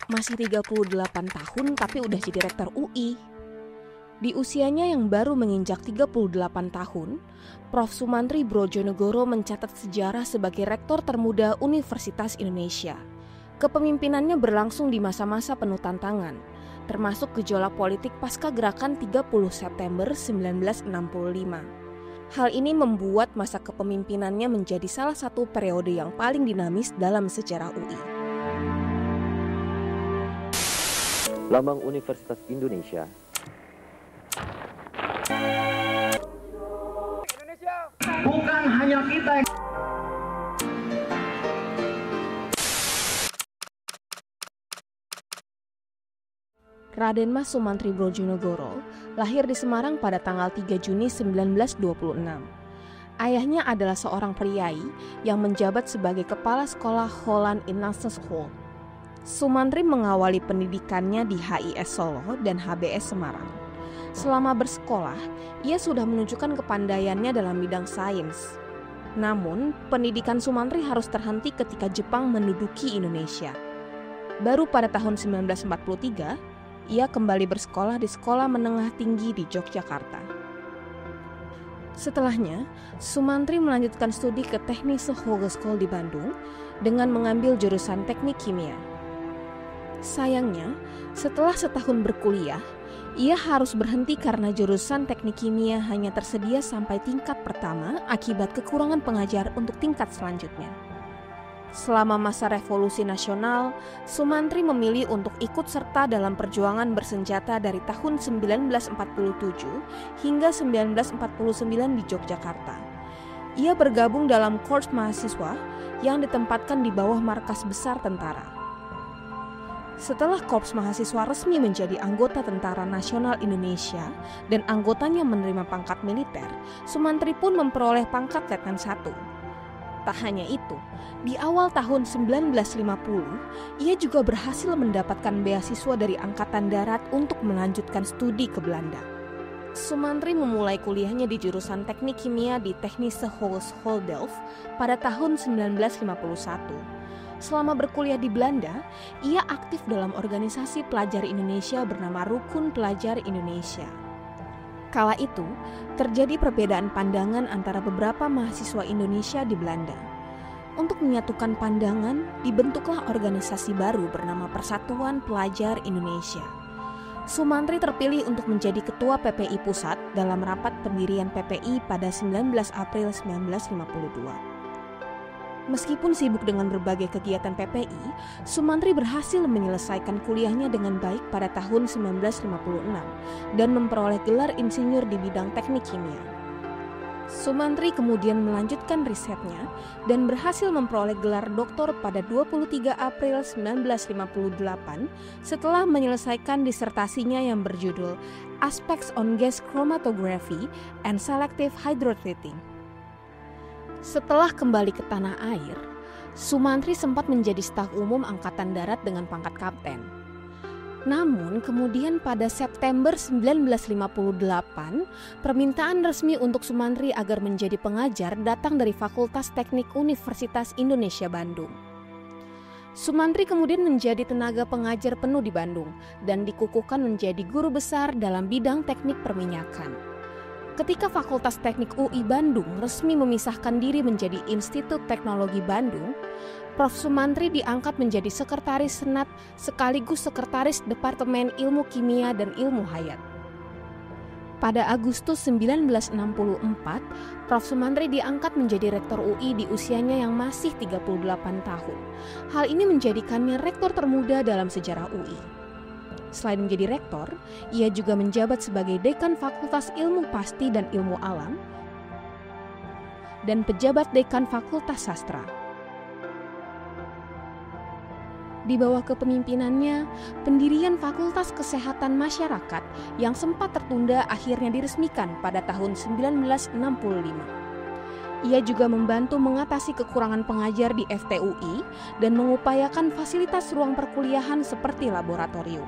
Masih 38 tahun tapi udah jadi rektor UI. Di usianya yang baru menginjak 38 tahun, Prof. Sumantri Brodjonegoro mencatat sejarah sebagai rektor termuda Universitas Indonesia. Kepemimpinannya berlangsung di masa-masa penuh tantangan, termasuk gejolak politik pasca gerakan 30 September 1965. Hal ini membuat masa kepemimpinannya menjadi salah satu periode yang paling dinamis dalam sejarah UI. Lambang Universitas Indonesia. Bukan hanya kita. Raden Mas Sumantri Brodjonegoro lahir di Semarang pada tanggal 3 Juni 1926. Ayahnya adalah seorang priai yang menjabat sebagai kepala sekolah Holland International School. Sumantri mengawali pendidikannya di HIS Solo dan HBS Semarang. Selama bersekolah, ia sudah menunjukkan kepandaiannya dalam bidang sains. Namun, pendidikan Sumantri harus terhenti ketika Jepang menduduki Indonesia. Baru pada tahun 1943, ia kembali bersekolah di Sekolah Menengah Tinggi di Yogyakarta. Setelahnya, Sumantri melanjutkan studi ke Technische Hogeschool di Bandung dengan mengambil jurusan Teknik Kimia. Sayangnya, setelah setahun berkuliah, ia harus berhenti karena jurusan Teknik Kimia hanya tersedia sampai tingkat pertama akibat kekurangan pengajar untuk tingkat selanjutnya. Selama masa Revolusi Nasional, Sumantri memilih untuk ikut serta dalam perjuangan bersenjata dari tahun 1947 hingga 1949 di Yogyakarta. Ia bergabung dalam Korps Mahasiswa yang ditempatkan di bawah markas besar tentara. Setelah Korps Mahasiswa resmi menjadi anggota Tentara Nasional Indonesia dan anggotanya menerima pangkat militer, Sumantri pun memperoleh pangkat Letnan 1. Tak hanya itu, di awal tahun 1950, ia juga berhasil mendapatkan beasiswa dari Angkatan Darat untuk melanjutkan studi ke Belanda. Sumantri memulai kuliahnya di jurusan Teknik Kimia di Technische Hogeschool Delft pada tahun 1951. Selama berkuliah di Belanda, ia aktif dalam organisasi pelajar Indonesia bernama Rukun Pelajar Indonesia. Kala itu, terjadi perbedaan pandangan antara beberapa mahasiswa Indonesia di Belanda. Untuk menyatukan pandangan, dibentuklah organisasi baru bernama Persatuan Pelajar Indonesia. Sumantri terpilih untuk menjadi ketua PPI Pusat dalam rapat pendirian PPI pada 19 April 1952. Meskipun sibuk dengan berbagai kegiatan PPI, Sumantri berhasil menyelesaikan kuliahnya dengan baik pada tahun 1956 dan memperoleh gelar insinyur di bidang teknik kimia. Sumantri kemudian melanjutkan risetnya dan berhasil memperoleh gelar doktor pada 23 April 1958 setelah menyelesaikan disertasinya yang berjudul Aspects on Gas Chromatography and Selective Hydrotreating. Setelah kembali ke tanah air, Sumantri sempat menjadi staf umum Angkatan Darat dengan pangkat kapten. Namun kemudian pada September 1958, permintaan resmi untuk Sumantri agar menjadi pengajar datang dari Fakultas Teknik Universitas Indonesia Bandung. Sumantri kemudian menjadi tenaga pengajar penuh di Bandung dan dikukuhkan menjadi guru besar dalam bidang teknik perminyakan. Ketika Fakultas Teknik UI Bandung resmi memisahkan diri menjadi Institut Teknologi Bandung, Prof. Sumantri diangkat menjadi Sekretaris Senat sekaligus Sekretaris Departemen Ilmu Kimia dan Ilmu Hayat. Pada Agustus 1964, Prof. Sumantri diangkat menjadi Rektor UI di usianya yang masih 38 tahun. Hal ini menjadikannya rektor termuda dalam sejarah UI. Selain menjadi rektor, ia juga menjabat sebagai Dekan Fakultas Ilmu Pasti dan Ilmu Alam dan pejabat Dekan Fakultas Sastra. Di bawah kepemimpinannya, pendirian Fakultas Kesehatan Masyarakat yang sempat tertunda akhirnya diresmikan pada tahun 1965. Ia juga membantu mengatasi kekurangan pengajar di FTUI dan mengupayakan fasilitas ruang perkuliahan seperti laboratorium.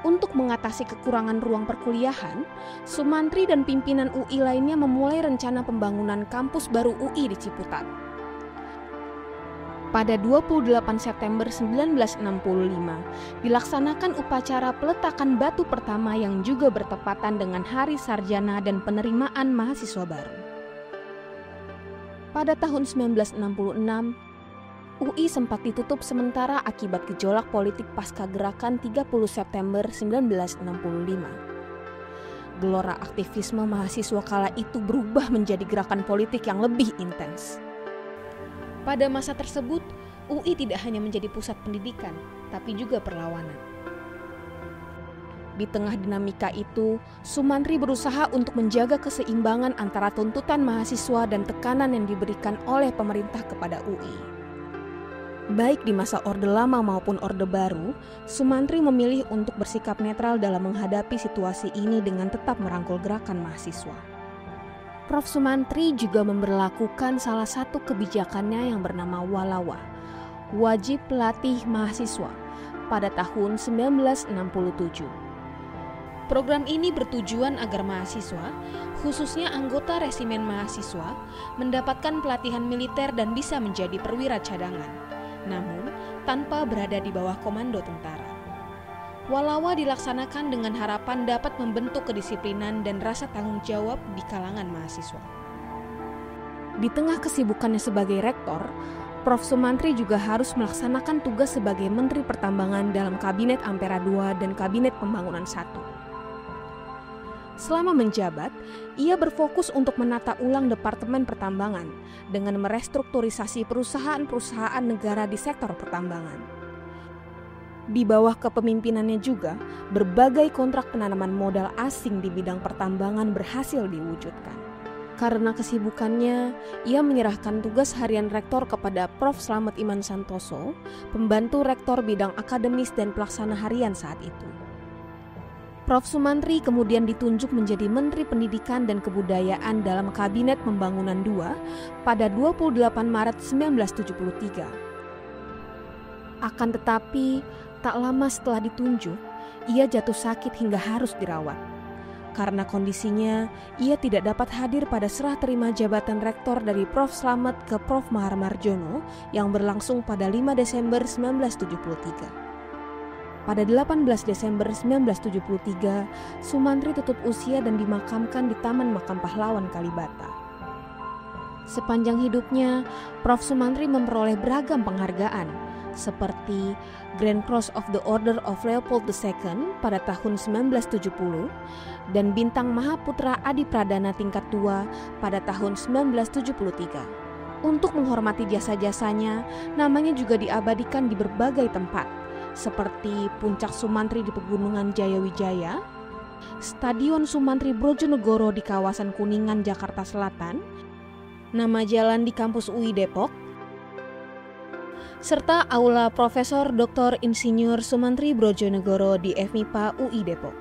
Untuk mengatasi kekurangan ruang perkuliahan, Sumantri dan pimpinan UI lainnya memulai rencana pembangunan kampus baru UI di Ciputat. Pada 28 September 1965, dilaksanakan upacara peletakan batu pertama yang juga bertepatan dengan Hari Sarjana dan penerimaan mahasiswa baru. Pada tahun 1966, UI sempat ditutup sementara akibat gejolak politik pasca gerakan 30 September 1965. Gelora aktivisme mahasiswa kala itu berubah menjadi gerakan politik yang lebih intens. Pada masa tersebut, UI tidak hanya menjadi pusat pendidikan, tapi juga perlawanan. Di tengah dinamika itu, Sumantri berusaha untuk menjaga keseimbangan antara tuntutan mahasiswa dan tekanan yang diberikan oleh pemerintah kepada UI. Baik di masa Orde Lama maupun Orde Baru, Sumantri memilih untuk bersikap netral dalam menghadapi situasi ini dengan tetap merangkul gerakan mahasiswa. Prof. Sumantri juga memberlakukan salah satu kebijakannya yang bernama Walawa, wajib pelatih mahasiswa, pada tahun 1967. Program ini bertujuan agar mahasiswa, khususnya anggota resimen mahasiswa, mendapatkan pelatihan militer dan bisa menjadi perwira cadangan, namun tanpa berada di bawah komando tentara. Walawa dilaksanakan dengan harapan dapat membentuk kedisiplinan dan rasa tanggung jawab di kalangan mahasiswa. Di tengah kesibukannya sebagai rektor, Prof. Sumantri juga harus melaksanakan tugas sebagai Menteri Pertambangan dalam Kabinet Ampera II dan Kabinet Pembangunan I. Selama menjabat, ia berfokus untuk menata ulang Departemen Pertambangan dengan merestrukturisasi perusahaan-perusahaan negara di sektor pertambangan. Di bawah kepemimpinannya juga, berbagai kontrak penanaman modal asing di bidang pertambangan berhasil diwujudkan. Karena kesibukannya, ia menyerahkan tugas harian rektor kepada Prof. Slamet Iman Santoso, pembantu rektor bidang akademis dan pelaksana harian saat itu. Prof. Sumantri kemudian ditunjuk menjadi Menteri Pendidikan dan Kebudayaan dalam Kabinet Pembangunan II pada 28 Maret 1973. Akan tetapi, tak lama setelah ditunjuk, ia jatuh sakit hingga harus dirawat. Karena kondisinya, ia tidak dapat hadir pada serah terima jabatan rektor dari Prof. Slamet ke Prof. Mahar Marjono yang berlangsung pada 5 Desember 1973. Pada 18 Desember 1973, Sumantri tutup usia dan dimakamkan di Taman Makam Pahlawan Kalibata. Sepanjang hidupnya, Prof. Sumantri memperoleh beragam penghargaan, seperti Grand Cross of the Order of Leopold II pada tahun 1970 dan Bintang Mahaputra Adi Pradana tingkat 2 pada tahun 1973. Untuk menghormati jasa-jasanya, namanya juga diabadikan di berbagai tempat, seperti Puncak Sumantri di Pegunungan Jayawijaya, Stadion Sumantri Brojonegoro di kawasan Kuningan, Jakarta Selatan, nama jalan di kampus UI Depok, serta Aula Profesor Dr. Insinyur Sumantri Brojonegoro di FMIPA UI Depok.